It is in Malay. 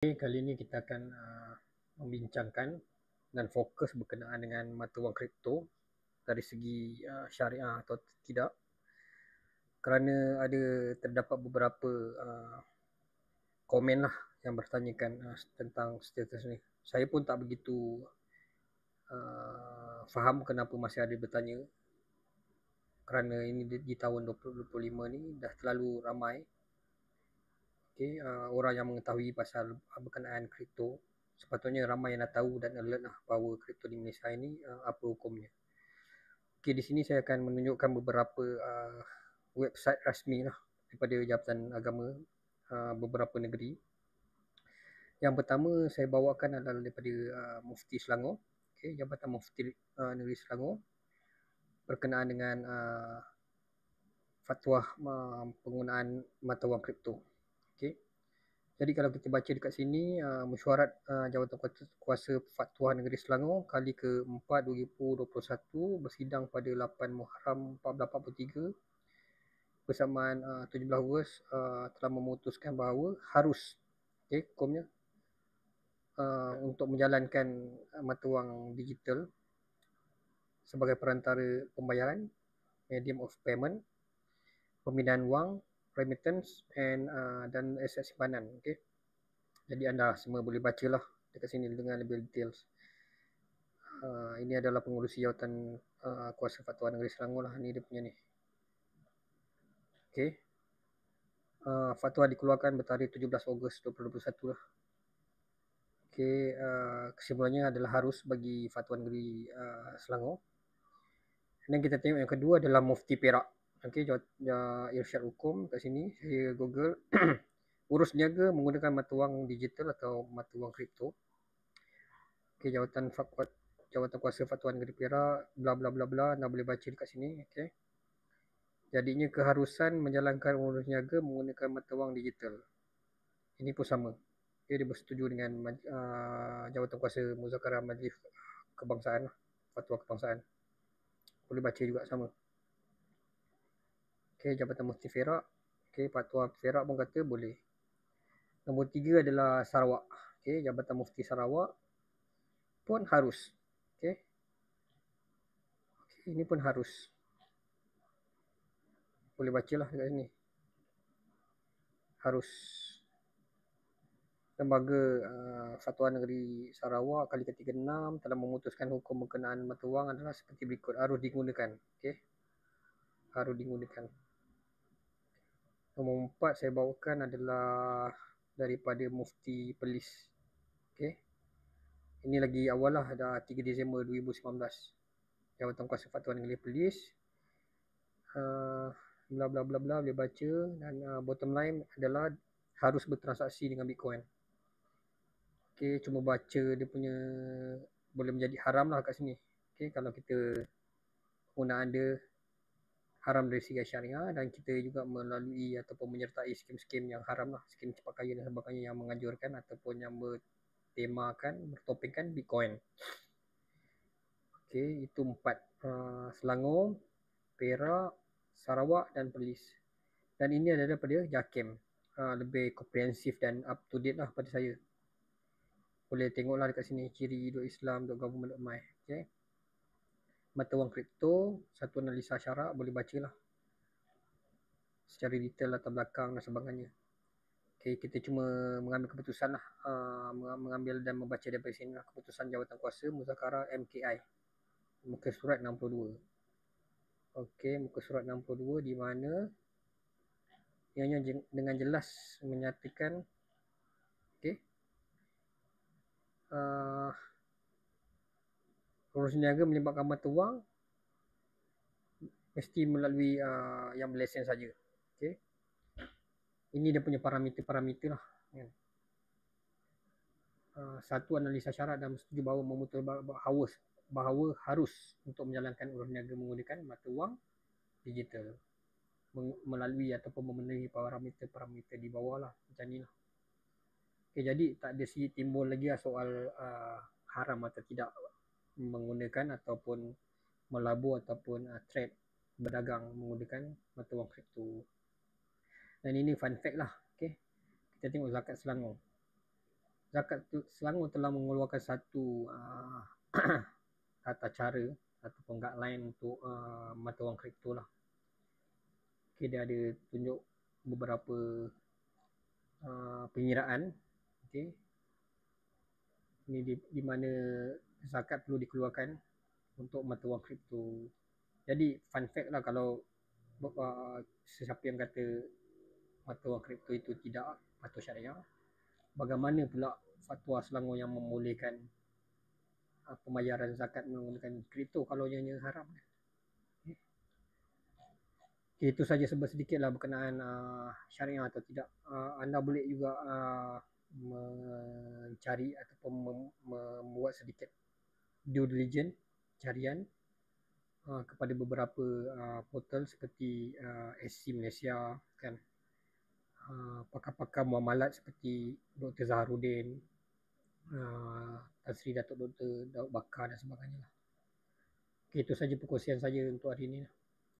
Kali ini kita akan membincangkan dan fokus berkenaan dengan mata wang kripto dari segi syariah atau tidak, kerana terdapat beberapa komen lah yang bertanyakan tentang status ni. Saya pun tak begitu faham kenapa masih ada bertanya, kerana ini di tahun 2025 ni dah terlalu ramai orang yang mengetahui pasal berkenaan kripto. Sepatutnya ramai yang dah tahu dan alert lah bahawa kripto di Malaysia ini apa hukumnya. Di sini saya akan menunjukkan beberapa website rasmi lah daripada Jabatan Agama beberapa negeri. Yang pertama saya bawakan adalah daripada Mufti Selangor, Jabatan Mufti Negeri Selangor, berkenaan dengan fatwa penggunaan mata wang kripto. Jadi kalau kita baca dekat sini, mesyuarat Jawatan Kuasa Fatwa Negeri Selangor kali ke-4 2021 bersidang pada 8 Muharram 1443 bersamaan 17 Ogos telah memutuskan bahawa harus hukumnya untuk menjalankan mata wang digital sebagai perantara pembayaran, medium of payment, pemindahan wang, remittance dan aset simpanan. Jadi anda semua boleh bacalah dekat sini dengan lebih details. Ini adalah pengurusi Jawatan Kuasa Fatwa Negeri Selangor lah, ni dia punya ni. Fatwa dikeluarkan bertarikh 17 Ogos 2021 lah. Kesimpulannya adalah harus bagi Fatwa Negeri Selangor. Dan kita tengok yang kedua adalah Mufti Perak. Irsyad Hukum kat sini saya Google. Urus niaga menggunakan mata wang digital atau mata wang kripto. Jawatan Kuasa Fatwa Negeri Perak, bla bla bla bla, anda boleh baca dekat sini. Jadinya keharusan menjalankan urus niaga menggunakan mata wang digital. Ini pun sama. Dia bersetuju dengan Jawatan Kuasa Muzakarah Majlis Kebangsaan, Fatwa Kebangsaan. Boleh baca juga sama. Jabatan Mufti Perak. Fatwa Perak pun kata boleh. Nombor 3 adalah Sarawak. Jabatan Mufti Sarawak pun harus. Ini pun harus. Boleh bacalah dekat sini. Harus. Lembaga Fatwa Negeri Sarawak kali ke-36 telah memutuskan hukum berkenaan mata wang adalah seperti berikut. Harus digunakan. Harus digunakan. Nombor 4 saya bawakan adalah daripada Mufti Perlis. Ini lagi awal lah, dah 3 Disember 2019. Jawatan Kuasa Fatwa Negeri Perlis. Bla bla bla bla, boleh baca. Dan bottom line adalah harus bertransaksi dengan Bitcoin. Cuma baca dia punya boleh menjadi haram lah kat sini. Kalau kita penggunaan dia haram dari segi syariah, dan kita juga melalui ataupun menyertai skim-skim yang haram lah, skim cepat kaya dan sebagainya yang menganjurkan ataupun yang bertemakan, bertopikkan Bitcoin. Itu 4. Selangor, Perak, Sarawak dan Perlis. Dan ini adalah daripada JAKIM. Lebih komprehensif dan up to date lah pada saya. Boleh tengoklah dekat sini, ciri.islam.government.my. Mata wang kripto, satu analisa syarak, boleh bacalah secara detail latar belakang dan sebagainya. Kita cuma mengambil keputusan lah, mengambil dan membaca daripada sini lah, keputusan Jawatan Kuasa Muzakarah MKI, muka surat 62. Muka surat 62 di mana ianya dengan jelas menyatakan urus niaga melibatkan mata wang mesti melalui yang berlesen saja. Ini dia punya parameter lah. Satu, analisa syarat dan setuju bahawa memutus bahawa harus untuk menjalankan urus niaga menggunakan mata wang digital melalui ataupun memenuhi parameter di bawah lah, macam ni lah. Jadi tak ada timbul lagi soal haram atau tidak menggunakan ataupun melabur ataupun trade berdagang menggunakan mata wang kripto. Dan ini fun fact lah. Kita tengok zakat Selangor. Zakat Selangor telah mengeluarkan satu tata cara ataupun guideline untuk mata wang kripto lah. Okay, dia ada tunjuk beberapa pengiraan. Okay. Ini di mana zakat perlu dikeluarkan untuk mata wang kripto. Jadi fun fact lah, kalau sesiapa yang kata mata wang kripto itu tidak patuh syariah, bagaimana pula fatwa Selangor yang membolehkan pembayaran zakat menggunakan kripto kalau ianya haram? Okay, itu saja sedikitlah berkenaan syariah atau tidak. Anda boleh juga mencari ataupun membuat sedikit due diligence, carian kepada beberapa portal seperti SC Malaysia kan, pakar-pakar muamalat seperti Dr. Zaharuddin, Tan Sri Datuk Dr. Daud Bakar dan sebagainya. Okay, itu saja perkongsian saya untuk hari ini.